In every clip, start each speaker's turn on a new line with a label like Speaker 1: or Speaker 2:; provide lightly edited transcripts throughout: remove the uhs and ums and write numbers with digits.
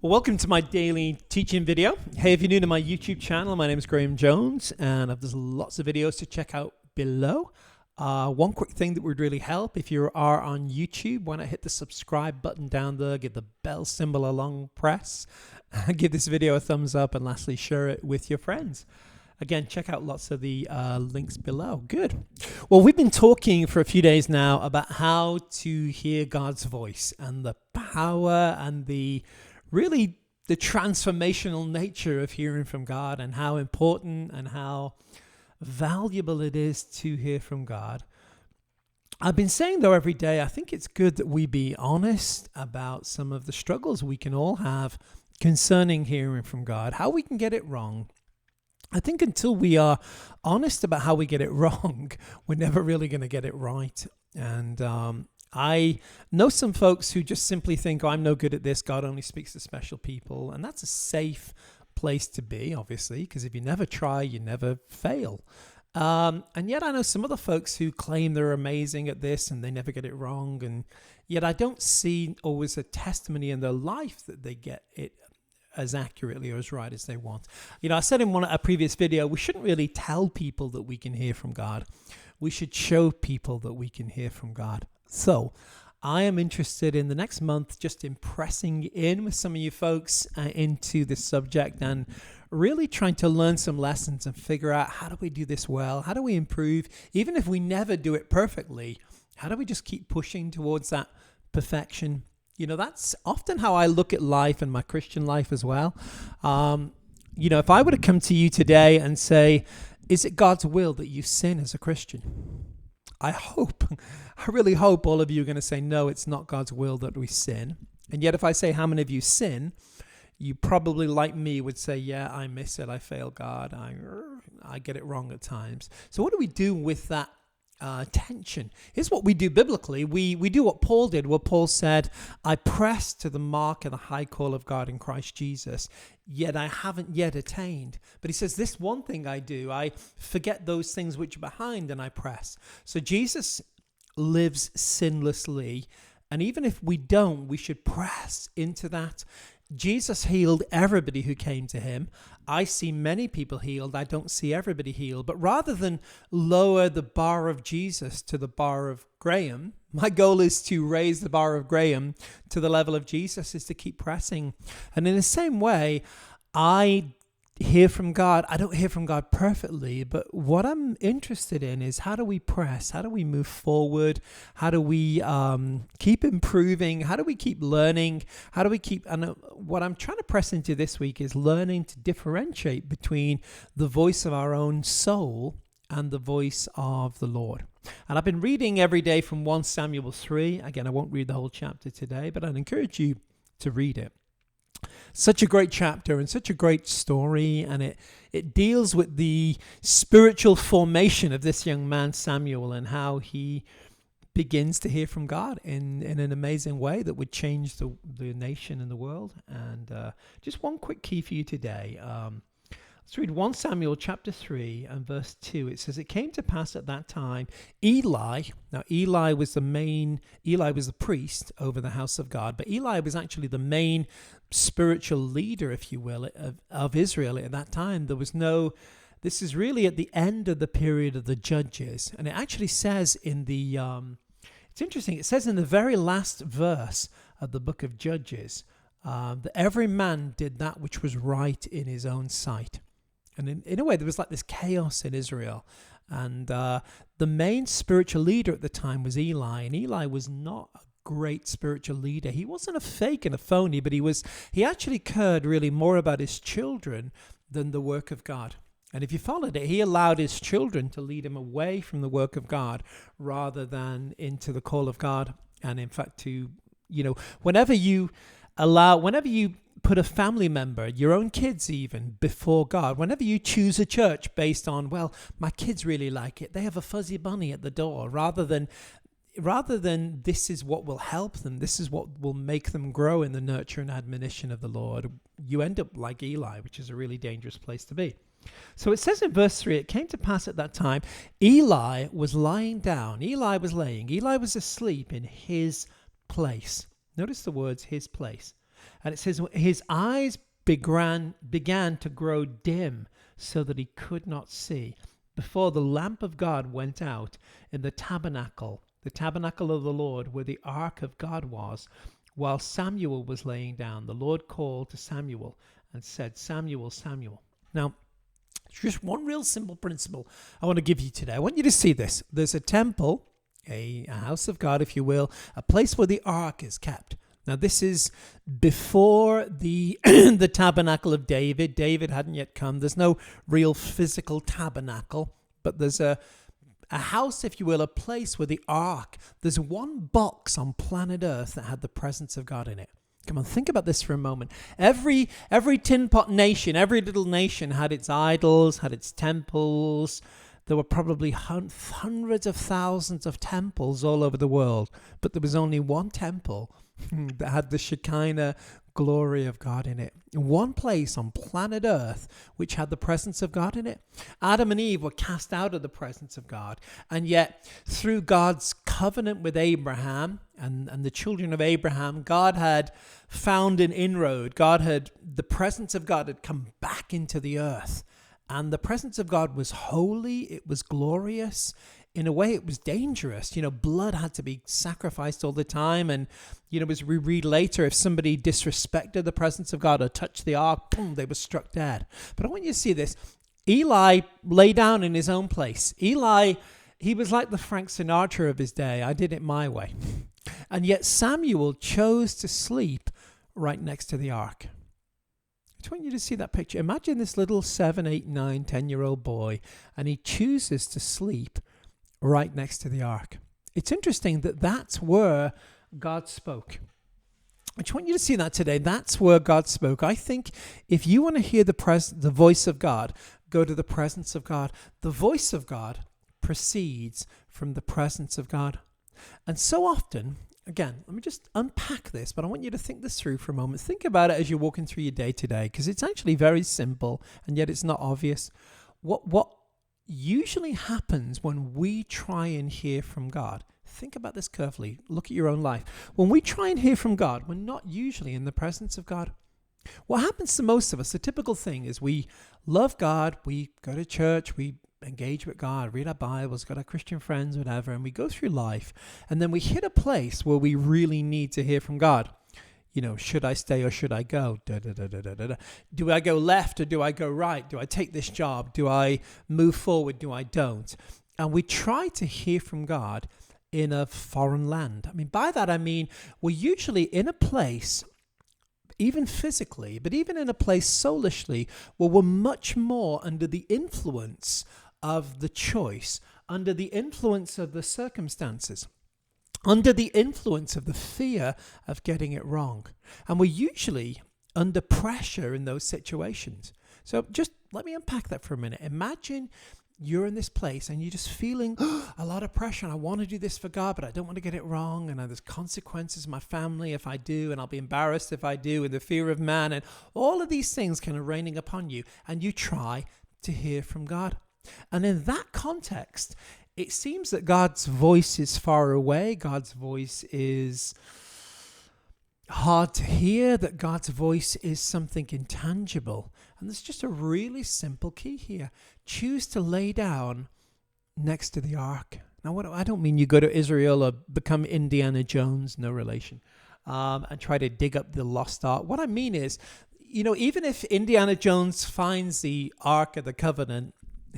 Speaker 1: Well, welcome to my daily teaching video. Hey, if you're new to my YouTube channel, my name is Graham Jones, and there's lots of videos to check out below. One quick thing that would really help, if you are on YouTube, why not hit the subscribe button down there, give the bell symbol a long press, give this video a thumbs up, and lastly, share it with your friends. Again, check out lots of the links below. Good. Well, we've been talking for a few days now about how to hear God's voice and the power and the transformational nature of hearing from God, and how important and how valuable it is to hear from God. I've been saying, though, every day, I think it's good that we be honest about some of the struggles we can all have concerning hearing from God, how we can get it wrong. I think until we are honest about how we get it wrong, we're never really going to get it right. And I know some folks who just simply think, oh, I'm no good at this. God only speaks to special people. And that's a safe place to be, obviously, because if you never try, you never fail. And yet I know some other folks who claim they're amazing at this and they never get it wrong. And yet I don't see always a testimony in their life that they get it as accurately or as right as they want. You know, I said in a previous video, we shouldn't really tell people that we can hear from God. We should show people that we can hear from God. So I am interested in the next month just impressing in with some of you folks into this subject and really trying to learn some lessons and figure out, how do we do this well? How do we improve? Even if we never do it perfectly, how do we just keep pushing towards that perfection? You know, that's often how I look at life and my Christian life as well. You know, if I were to come to you today and say, is it God's will that you sin as a Christian? I really hope all of you are going to say, no, it's not God's will that we sin. And yet if I say, how many of you sin? You probably, like me, would say, yeah, I miss it. I fail God. I get it wrong at times. So what do we do with that tension? Here's what we do biblically. We do what Paul did, where Paul said, I press to the mark of the high call of God in Christ Jesus, yet I haven't yet attained. But he says, this one thing I do, I forget those things which are behind and I press. So Jesus lives sinlessly, and even if we don't, we should press into that. Jesus healed everybody who came to him. I see many people healed. I don't see everybody healed. But rather than lower the bar of Jesus to the bar of Graham, my goal is to raise the bar of Graham to the level of Jesus, is to keep pressing. And in the same way, I hear from God. I don't hear from God perfectly, but what I'm interested in is, how do we press? How do we move forward? How do we keep improving? How do we keep learning? How do we keep, and what I'm trying to press into this week is learning to differentiate between the voice of our own soul and the voice of the Lord. And I've been reading every day from 1 Samuel 3. Again, I won't read the whole chapter today, but I'd encourage you to read it. Such a great chapter and such a great story, and it deals with the spiritual formation of this young man Samuel and how he begins to hear from God in an amazing way that would change the nation and the world. And just one quick key for you today. Let's read 1 Samuel chapter 3 and verse 2. It says, it came to pass at that time, Eli was the priest over the house of God, but Eli was actually the main spiritual leader, if you will, of Israel at that time. This is really at the end of the period of the judges. And it actually says it's interesting, it says in the very last verse of the book of Judges, that every man did that which was right in his own sight. And in a way, there was like this chaos in Israel. And the main spiritual leader at the time was Eli. And Eli was not a great spiritual leader. He wasn't a fake and a phony, but he actually cared really more about his children than the work of God. And if you followed it, he allowed his children to lead him away from the work of God rather than into the call of God. And in fact, whenever you put a family member, your own kids even, before God, whenever you choose a church based on, well, my kids really like it, they have a fuzzy bunny at the door, rather than this is what will help them, this is what will make them grow in the nurture and admonition of the Lord, you end up like Eli, which is a really dangerous place to be. So it says in verse 3, it came to pass at that time, Eli was lying down, Eli was asleep in his place. Notice the words, his place. And it says, his eyes began to grow dim so that he could not see, before the lamp of God went out in the tabernacle of the Lord, where the ark of God was. While Samuel was laying down, the Lord called to Samuel and said, Samuel, Samuel. Now, just one real simple principle I want to give you today. I want you to see this. There's a temple, a house of God, if you will, a place where the ark is kept. Now, this is before the the tabernacle of David. David hadn't yet come. There's no real physical tabernacle, but there's a house, if you will, a place where the ark, there's one box on planet Earth that had the presence of God in it. Come on, think about this for a moment. Every tin pot nation, every little nation had its idols, had its temples. There were probably hundreds of thousands of temples all over the world, but there was only one temple that had the Shekinah glory of God in it. One place on planet Earth which had the presence of God in it. Adam and Eve were cast out of the presence of God, and yet through God's covenant with Abraham and the children of Abraham, God had found an inroad. The presence of God had come back into the earth, and the presence of God was holy, it was glorious. In a way, it was dangerous. Blood had to be sacrificed all the time. And, as we read later, if somebody disrespected the presence of God or touched the ark, boom, they were struck dead. But I want you to see this. Eli lay down in his own place. Eli, he was like the Frank Sinatra of his day. I did it my way. And yet Samuel chose to sleep right next to the ark. I just want you to see that picture. Imagine this little 7, 8, 9, 10-year-old boy, and he chooses to sleep right next to the ark. It's interesting that that's where God spoke. I just want you to see that today. That's where God spoke. I think if you want to hear the voice of God, go to the presence of God. The voice of God proceeds from the presence of God. And so often, again, let me just unpack this, but I want you to think this through for a moment. Think about it as you're walking through your day today, because it's actually very simple, and yet it's not obvious. What usually happens when we try and hear from God, think about this carefully, look at your own life. When we try and hear from God, we're not usually in the presence of God. What happens to most of us, the typical thing is we love God, we go to church, we engage with God, read our Bibles, got our Christian friends, whatever, and we go through life, and then we hit a place where we really need to hear from God. Should I stay or should I go? Do I go left or do I go right? Do I take this job? Do I move forward? Do I don't? And we try to hear from God in a foreign land. By that I mean we're usually in a place, even physically, but even in a place soulishly, where we're much more under the influence of the choice, under the influence of the circumstances, under the influence of the fear of getting it wrong. And we're usually under pressure in those situations. So just let me unpack that for a minute. Imagine you're in this place and you're just feeling a lot of pressure, and I want to do this for God, but I don't want to get it wrong, and there's consequences in my family if I do, and I'll be embarrassed if I do, and the fear of man, and all of these things kind of raining upon you, and you try to hear from God. And in that context, it seems that God's voice is far away. God's voice is hard to hear, that God's voice is something intangible. And there's just a really simple key here. Choose to lay down next to the ark. Now, I don't mean you go to Israel or become Indiana Jones, no relation, and try to dig up the lost ark. What I mean is, even if Indiana Jones finds the Ark of the Covenant,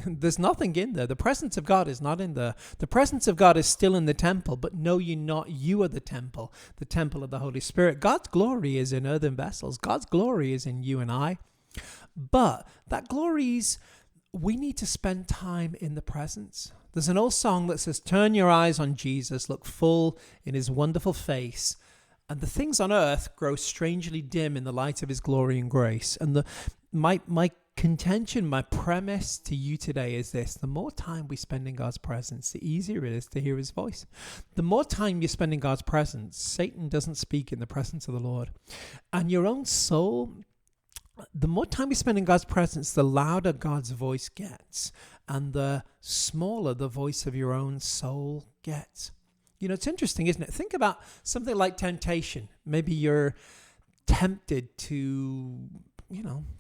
Speaker 1: there's nothing in there. The presence of God is not in there. The presence of God is still in the temple, but know ye not, you are the temple of the Holy Spirit. God's glory is in earthen vessels. God's glory is in you and I. But that we need to spend time in the presence. There's an old song that says, turn your eyes on Jesus, look full in his wonderful face, and the things on earth grow strangely dim in the light of his glory and grace. And my contention, my premise to you today is this: the more time we spend in God's presence, the easier it is to hear his voice. The more time you spend in God's presence, Satan doesn't speak in the presence of the Lord. And your own soul, the more time you spend in God's presence, the louder God's voice gets, and the smaller the voice of your own soul gets. It's interesting, isn't it? Think about something like temptation. Maybe you're tempted to,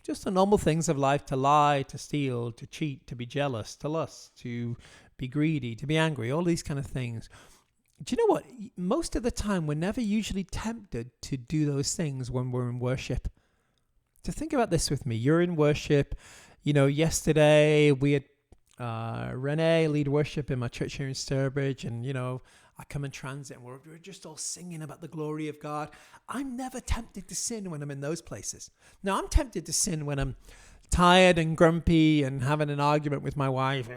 Speaker 1: just the normal things of life, to lie, to steal, to cheat, to be jealous, to lust, to be greedy, to be angry, all these kind of things. Do you know what? Most of the time, we're never usually tempted to do those things when we're in worship. So think about this with me. You're in worship. Yesterday we had Renee lead worship in my church here in Sturbridge, and I come in transit and we're just all singing about the glory of God. I'm never tempted to sin when I'm in those places. Now, I'm tempted to sin when I'm tired and grumpy and having an argument with my wife,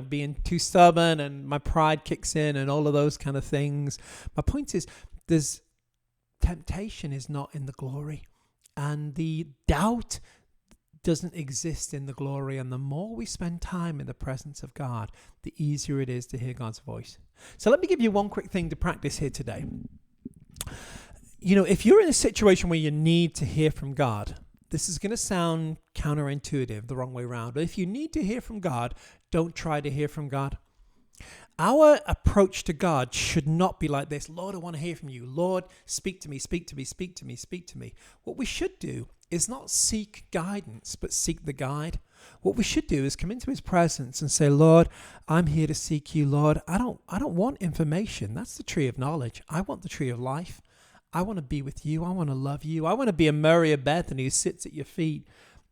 Speaker 1: being too stubborn, and my pride kicks in and all of those kind of things. My point is, there's temptation is not in the glory, and the doubt doesn't exist in the glory. And the more we spend time in the presence of God, the easier it is to hear God's voice. So let me give you one quick thing to practice here today. If you're in a situation where you need to hear from God, this is going to sound counterintuitive, the wrong way around. But if you need to hear from God, don't try to hear from God. Our approach to God should not be like this. Lord, I want to hear from you. Lord, speak to me, speak to me, speak to me, speak to me. What we should do is not seek guidance, but seek the guide. What we should do is come into his presence and say, Lord, I'm here to seek you. Lord, I don't want information. That's the tree of knowledge. I want the tree of life. I want to be with you. I want to love you. I want to be a Maria Bethany who sits at your feet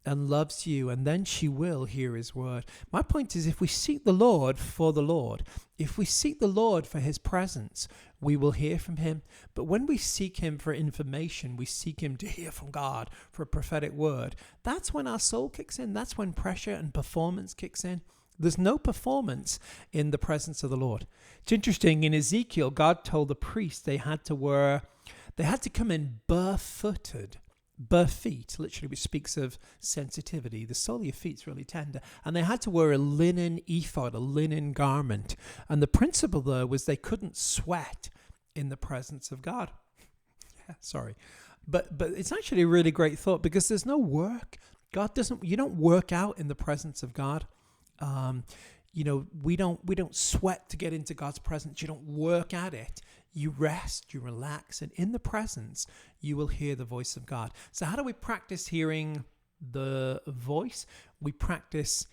Speaker 1: and loves you, and then she will hear his word. My point is, if we seek the Lord for the Lord, if we seek the Lord for his presence, we will hear from him. But when we seek him for information, we seek him to hear from God for a prophetic word. That's when our soul kicks in. That's when pressure and performance kicks in. There's no performance in the presence of the Lord. It's interesting, in Ezekiel, God told the priests they had to come in barefooted. Bare feet, literally, which speaks of sensitivity. The sole of your feet's really tender. And they had to wear a linen ephod, a linen garment. And the principle there was they couldn't sweat in the presence of God. Sorry. But it's actually a really great thought, because there's no work. You don't work out in the presence of God. We don't sweat to get into God's presence. You don't work at it. You rest, you relax, and in the presence, you will hear the voice of God. So how do we practice hearing the voice? We practice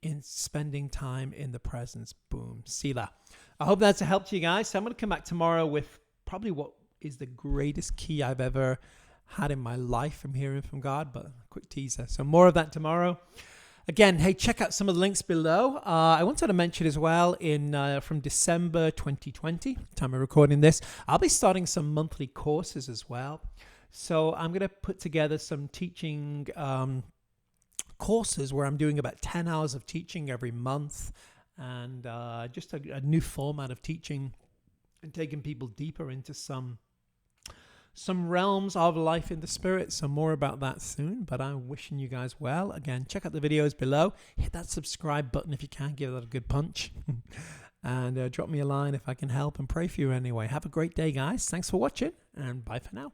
Speaker 1: in spending time in the presence. Boom. Selah. I hope that's a help to you guys. So I'm going to come back tomorrow with probably what is the greatest key I've ever had in my life from hearing from God, but a quick teaser. So more of that tomorrow. Again, hey, check out some of the links below. I wanted to mention as well, from December 2020, time of recording this, I'll be starting some monthly courses as well. So I'm going to put together some teaching courses where I'm doing about 10 hours of teaching every month, and just a new format of teaching and taking people deeper into some realms of life in the spirit. So more about that soon, but I'm wishing you guys well. Again, check out the videos below. Hit that subscribe button if you can. Give that a good punch. And drop me a line if I can help, and pray for you anyway. Have a great day, guys. Thanks for watching, and bye for now.